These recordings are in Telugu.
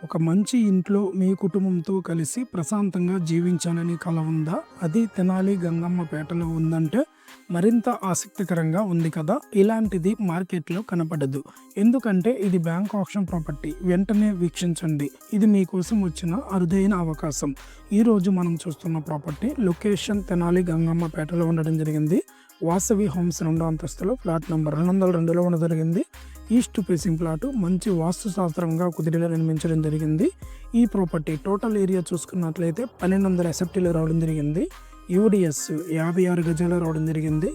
ఒక మంచి ఇంట్లో మీ కుటుంబంతో కలిసి ప్రశాంతంగా జీవించాలని కల ఉందా? అది తెనాలి గంగమ్మపేటలో ఉందంటే మరింత ఆసక్తికరంగా ఉంది కదా! ఇలాంటిది మార్కెట్‌లో కనపడదు. ఎందుకంటే ఇది బ్యాంక్ ఆప్షన్ ప్రాపర్టీ. వెంటనే వీక్షించండి. ఇది మీకోసం వచ్చిన అరుదైన అవకాశం. ఈరోజు మనం చూస్తున్న ప్రాపర్టీ లొకేషన్ తెనాలి గంగమ్మపేటలో ఉండడం జరిగింది. వాసవి హోమ్స్ 2వ అంతస్తులో ఫ్లాట్ నంబర్ 202లో ఉండడం జరిగింది. ఈస్ట్ ఫేసింగ్ ప్లాటు మంచి వాస్తు శాస్త్రంగా కుదిరిలో నిర్మించడం జరిగింది. ఈ ప్రాపర్టీ టోటల్ ఏరియా చూసుకున్నట్లయితే 1200 ఎస్ఎఫ్టీలో రావడం జరిగింది. యూడిఎస్ 56 గజాలు రావడం జరిగింది.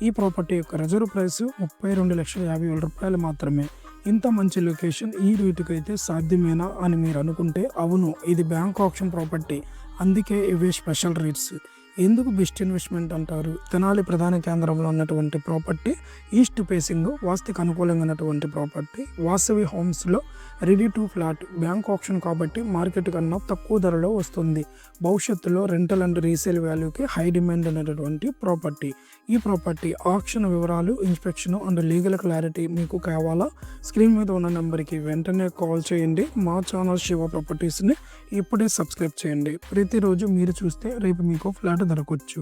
ఈ ప్రాపర్టీ యొక్క రిజర్వ్ ప్రైస్ 32,50,000 రూపాయలు మాత్రమే. ఇంత మంచి లొకేషన్ ఈ రేటుకైతే సాధ్యమేనా అని మీరు అనుకుంటే అవును, ఇది బ్యాంక్ ఆప్షన్ ప్రాపర్టీ. అందుకే ఇవే స్పెషల్ రేట్స్. ఎందుకు బెస్ట్ ఇన్వెస్ట్మెంట్ అంటారు? తెనాలి ప్రధాన కేంద్రంలో ఉన్నటువంటి ప్రాపర్టీ, ఈస్ట్ ఫేసింగ్, వాస్తుకు అనుకూలంగా ఉన్నటువంటి ప్రాపర్టీ, వాసవి హోమ్స్లో ready to flat, bank option కాబట్టి మార్కెట్ కన్నా తక్కువ ధరలో వస్తుంది. భవిష్యత్తులో రెంటల్ అండ్ రీసేల్ వాల్యూకి హై డిమాండ్ అనేటటువంటి ప్రాపర్టీ. ఈ ప్రాపర్టీ ఆప్షన్ వివరాలు, ఇన్స్పెక్షన్ అండ్ లీగల్ క్లారిటీ మీకు కావాలా? స్క్రీన్ మీద ఉన్న నెంబర్కి వెంటనే కాల్ చేయండి. మా ఛానల్ శివ ప్రాపర్టీస్ని ఇప్పుడే సబ్స్క్రైబ్ చేయండి. ప్రతిరోజు మీరు చూస్తే రేపు మీకు ఫ్లాట్ దొరకవచ్చు.